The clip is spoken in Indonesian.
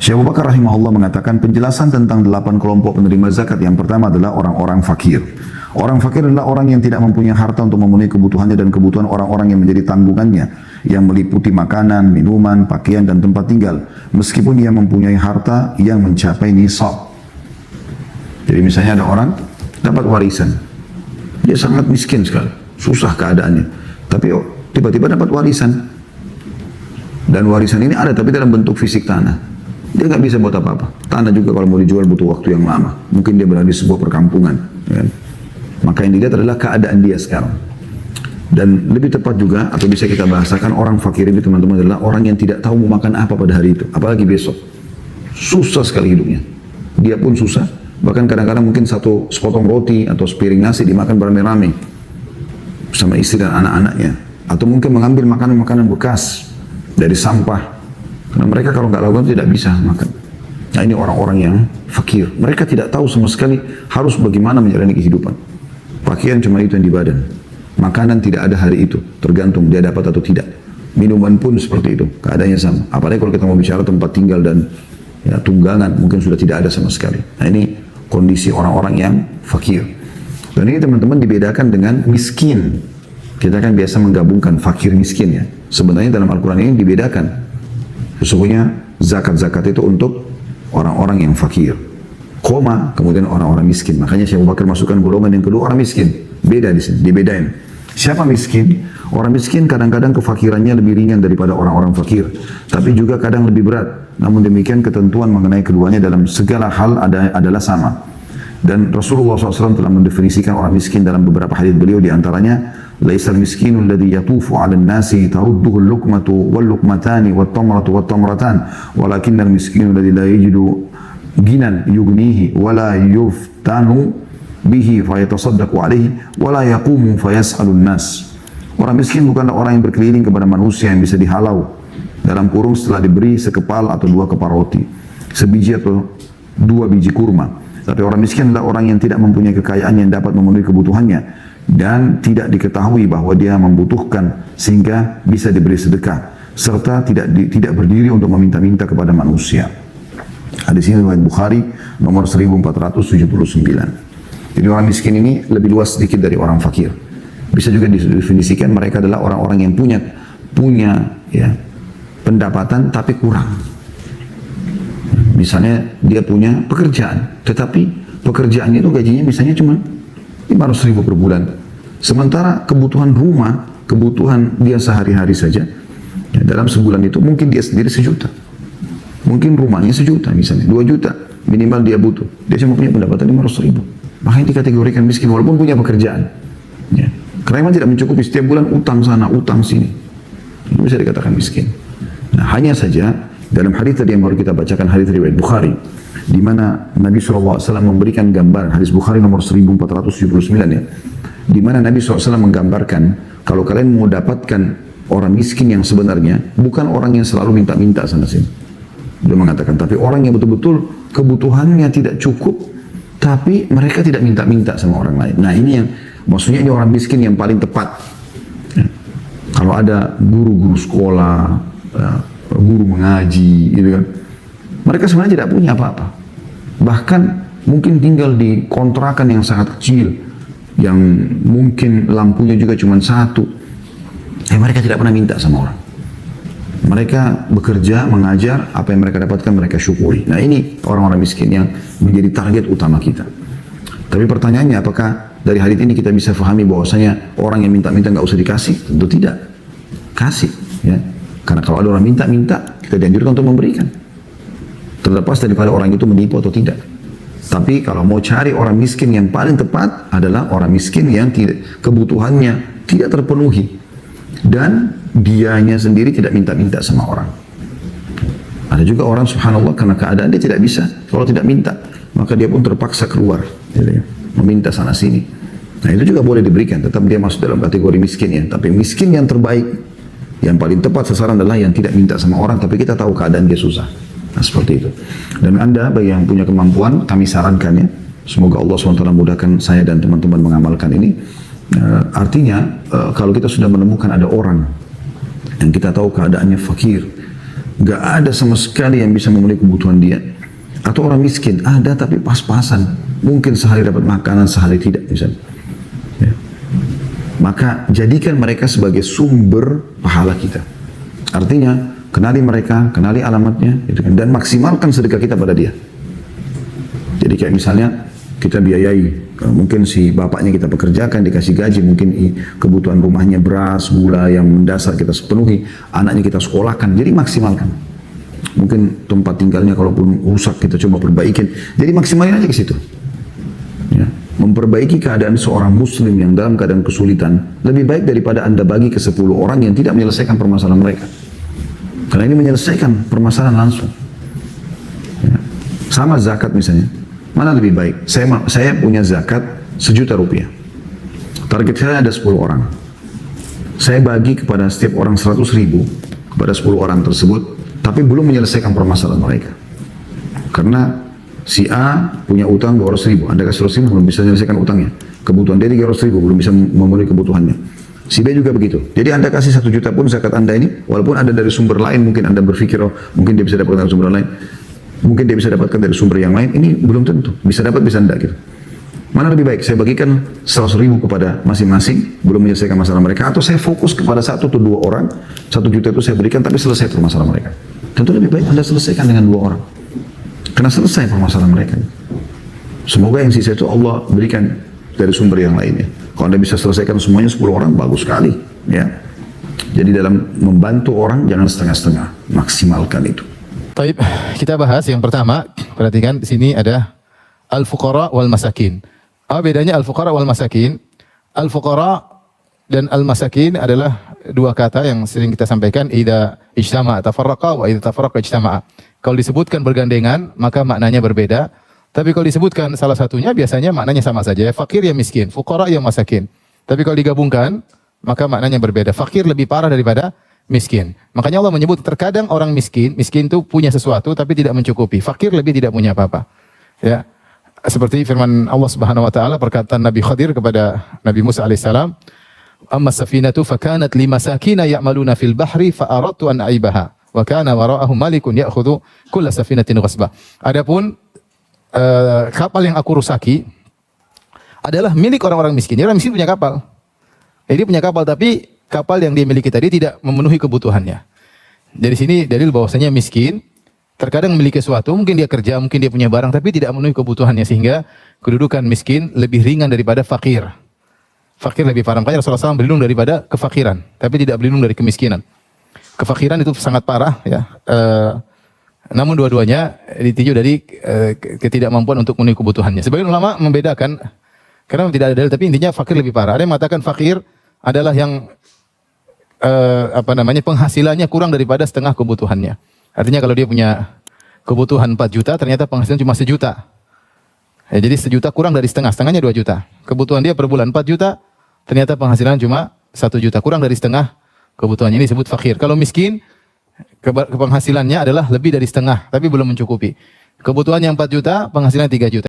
Syekh Abu Bakar rahimahullah mengatakan penjelasan tentang 8 kelompok penerima zakat. Yang pertama adalah orang-orang fakir. Orang fakir adalah orang yang tidak mempunyai harta untuk memenuhi kebutuhannya dan kebutuhan orang-orang yang menjadi tanggungannya, yang meliputi makanan, minuman, pakaian, dan tempat tinggal, meskipun ia mempunyai harta yang mencapai nisab. Jadi misalnya ada orang dapat warisan, dia sangat miskin sekali, susah keadaannya, tapi tiba-tiba dapat warisan, dan warisan ini ada tapi dalam bentuk fisik tanah. Dia nggak bisa buat apa-apa. Tanah juga kalau mau dijual butuh waktu yang lama. Mungkin dia berada di sebuah perkampungan. Ya. Maka yang dilihat adalah keadaan dia sekarang. Dan lebih tepat juga, atau bisa kita bahasakan, orang fakir ini teman-teman adalah orang yang tidak tahu mau makan apa pada hari itu. Apalagi besok. Susah sekali hidupnya. Dia pun susah. Bahkan kadang-kadang mungkin satu sepotong roti atau sepiring nasi dimakan beramai-ramai sama istri dan anak-anaknya. Atau mungkin mengambil makanan-makanan bekas dari sampah. Karena mereka kalau nggak lakukan tidak bisa makan. Nah ini orang-orang yang fakir. Mereka tidak tahu sama sekali harus bagaimana menjalani kehidupan. Pakaian cuma itu yang di badan. Makanan tidak ada hari itu. Tergantung dia dapat atau tidak. Minuman pun seperti itu. Keadaannya sama. Apalagi kalau kita mau bicara tempat tinggal dan ya, tunggangan. Mungkin sudah tidak ada sama sekali. Nah ini kondisi orang-orang yang fakir. Dan ini teman-teman dibedakan dengan miskin. Kita kan biasa menggabungkan fakir miskin ya. Sebenarnya dalam Al-Quran ini dibedakan. Sesungguhnya zakat-zakat itu untuk orang-orang yang fakir. Koma, kemudian orang-orang miskin. Makanya Syekh Abu Bakar masukkan golongan yang kedua orang miskin. Beda di sini, dibedain. Siapa miskin? Orang miskin kadang-kadang kefakirannya lebih ringan daripada orang-orang fakir. Tapi juga kadang lebih berat. Namun demikian ketentuan mengenai keduanya dalam segala hal adalah sama. Dan Rasulullah SAW telah mendefinisikan orang miskin dalam beberapa hadis beliau, di antaranya laisal miskinu alladhi yatufu 'ala an-nasi tarudduhu al-luqmatu wal-luqmatani wat-tamratu wat-tamratan walakinnal miskinu alladhi la yajidu ginan yughnihi wa la yuftanu bihi fayatasaddaqu 'alaihi wa la yaqumu fayas'alu an-nas. Orang miskin bukanlah orang yang berkeliling kepada manusia yang bisa dihalau dalam kurung setelah diberi sekepal atau 2 kepal roti, sebiji atau 2 biji kurma. Tapi orang miskin adalah orang yang tidak mempunyai kekayaan yang dapat memenuhi kebutuhannya dan tidak diketahui bahwa dia membutuhkan sehingga bisa diberi sedekah, serta tidak berdiri untuk meminta-minta kepada manusia. Hadis ini riwayat Bukhari nomor 1479. Jadi orang miskin ini lebih luas sedikit dari orang fakir. Bisa juga didefinisikan mereka adalah orang-orang yang punya ya, pendapatan tapi kurang. Misalnya dia punya pekerjaan, tetapi pekerjaan itu gajinya misalnya cuma 500.000 per bulan. Sementara kebutuhan rumah, kebutuhan dia sehari-hari saja, ya, dalam sebulan itu mungkin dia sendiri 1 juta. Mungkin rumahnya 1 juta misalnya, 2 juta minimal dia butuh. Dia cuma punya pendapatan 500.000. Makanya dikategorikan miskin walaupun punya pekerjaan. Ya. Karena memang tidak mencukupi, setiap bulan utang sana, utang sini. Itu bisa dikatakan miskin. Nah hanya saja dalam hadis tadi yang baru kita bacakan, hadis riwayat Bukhari, di mana Nabi SAW memberikan gambaran, hadis Bukhari nomor 1479 ya, di mana Nabi SAW menggambarkan kalau kalian mau dapatkan orang miskin yang sebenarnya, bukan orang yang selalu minta-minta sana sini. Dia mengatakan, tapi orang yang betul-betul kebutuhannya tidak cukup, tapi mereka tidak minta-minta sama orang lain. Nah ini yang, maksudnya ini orang miskin yang paling tepat. Ya. Kalau ada guru-guru sekolah, guru mengaji, gitu kan. Mereka sebenarnya tidak punya apa-apa. Bahkan mungkin tinggal di kontrakan yang sangat kecil, yang mungkin lampunya juga cuma 1. Mereka tidak pernah minta sama orang. Mereka bekerja, mengajar, apa yang mereka dapatkan mereka syukuri. Nah ini orang-orang miskin yang menjadi target utama kita. Tapi pertanyaannya, apakah dari hadits ini kita bisa fahami bahwasanya orang yang minta-minta nggak usah dikasih? Tentu tidak. Kasih, ya. Karena kalau ada orang minta-minta, kita dianjurkan untuk memberikan. Terlepas daripada orang itu menipu atau tidak. Tapi kalau mau cari orang miskin yang paling tepat adalah orang miskin yang kebutuhannya tidak terpenuhi. Dan dianya sendiri tidak minta-minta sama orang. Ada juga orang subhanallah karena keadaan dia tidak bisa. Kalau tidak minta, maka dia pun terpaksa keluar. Meminta sana sini. Nah itu juga boleh diberikan. Tetap dia masuk dalam kategori miskin ya. Tapi miskin yang terbaik, yang paling tepat sasaran adalah yang tidak minta sama orang, tapi kita tahu keadaan dia susah. Nah seperti itu. Dan Anda bagi yang punya kemampuan, kami sarankan ya, semoga Allah SWT mudahkan saya dan teman-teman mengamalkan ini. Artinya kalau kita sudah menemukan ada orang yang kita tahu keadaannya fakir, Nggak ada sama sekali yang bisa memenuhi kebutuhan dia. Atau orang miskin, ada tapi pas-pasan. Mungkin sehari dapat makanan, sehari tidak misalnya. Ya. Maka jadikan mereka sebagai sumber pahala kita. Artinya, kenali mereka, kenali alamatnya, gitu kan, dan maksimalkan sedekah kita pada dia. Jadi kayak misalnya, kita biayai, mungkin si bapaknya kita pekerjakan, dikasih gaji, mungkin kebutuhan rumahnya beras, gula yang mendasar kita penuhi, anaknya kita sekolahkan, jadi maksimalkan. Mungkin tempat tinggalnya kalaupun rusak kita coba perbaikin, jadi maksimalin aja ke situ. Ya. Memperbaiki keadaan seorang muslim yang dalam keadaan kesulitan, lebih baik daripada Anda bagi ke 10 orang yang tidak menyelesaikan permasalahan mereka. Karena ini menyelesaikan permasalahan langsung. Ya. Sama zakat misalnya. Mana lebih baik? Saya punya zakat 1 juta rupiah. Target saya ada 10 orang. Saya bagi kepada setiap orang 100 ribu kepada 10 orang tersebut, tapi belum menyelesaikan permasalahan mereka. Karena si A punya utang 200 ribu, Anda kasih 200 ribu belum bisa menyelesaikan utangnya. Kebutuhan dia 300 ribu, belum bisa memenuhi kebutuhannya. Si B juga begitu. Jadi Anda kasih 1 juta pun zakat Anda ini, walaupun ada dari sumber lain, mungkin Anda berpikir, oh mungkin dia bisa dapatkan dari sumber lain. Mungkin dia bisa dapatkan dari sumber yang lain, ini belum tentu. Bisa dapat, bisa enggak gitu. Mana lebih baik? Saya bagikan 100 ribu kepada masing-masing, belum menyelesaikan masalah mereka, atau saya fokus kepada 1 atau 2 orang, 1 juta itu saya berikan, tapi selesai permasalahan mereka. Tentu lebih baik Anda selesaikan dengan 2 orang. Karena selesai permasalahan mereka. Semoga yang sisa itu Allah berikan dari sumber yang lainnya. Kalau Anda bisa selesaikan semuanya 10 orang, bagus sekali. Ya. Jadi dalam membantu orang, jangan setengah-setengah. Maksimalkan itu. Baik, kita bahas yang pertama. Perhatikan di sini ada al-fuqara wal masakin. Apa bedanya al-fuqara wal masakin? Al-fuqara dan al-masakin adalah 2 kata yang sering kita sampaikan, idza ijtama'a tafarraqa wa idza tafarraqa ijtama'a. Kalau disebutkan bergandengan, maka maknanya berbeda. Tapi kalau disebutkan salah satunya, biasanya maknanya sama saja. Fakir ya miskin, fuqara ya masakin. Tapi kalau digabungkan, maka maknanya berbeda. Fakir lebih parah daripada miskin. Makanya Allah menyebut terkadang orang miskin itu punya sesuatu tapi tidak mencukupi. Fakir lebih tidak punya apa-apa. Ya. Seperti firman Allah Subhanahu wa taala, perkataan Nabi Khadir kepada Nabi Musa alaihissalam, "Amma safinatu fakanat limasakina ya'maluna fil bahri fa aradtu an aibaha wa kana wara'ahum malikun ya'khudhu kulla safinatin ghasbah." Adapun kapal yang aku rusaki adalah milik orang-orang miskin. Orang miskin punya kapal. Jadi punya kapal, tapi kapal yang dia miliki tadi tidak memenuhi kebutuhannya. Dari sini dalil bahwasanya miskin terkadang memiliki sesuatu, mungkin dia kerja, mungkin dia punya barang, tapi tidak memenuhi kebutuhannya, sehingga kedudukan miskin lebih ringan daripada fakir. Fakir lebih parah. Makanya Rasulullah SAW berlindung daripada kefakiran, tapi tidak berlindung dari kemiskinan. Kefakiran itu sangat parah, ya. Namun dua-duanya ditinjau dari ketidakmampuan untuk memenuhi kebutuhannya. Sebagian ulama membedakan, karena tidak ada dalil, tapi intinya fakir lebih parah. Ada yang mengatakan fakir adalah yang penghasilannya kurang daripada setengah kebutuhannya. Artinya kalau dia punya kebutuhan 4 juta, ternyata penghasilan cuma 1 juta. Ya, jadi 1 juta kurang dari setengah, setengahnya 2 juta. Kebutuhan dia per bulan 4 juta, ternyata penghasilan cuma 1 juta, kurang dari setengah kebutuhannya. Ini disebut fakir. Kalau miskin, penghasilannya adalah lebih dari setengah, tapi belum mencukupi. Kebutuhan yang 4 juta, penghasilan 3 juta.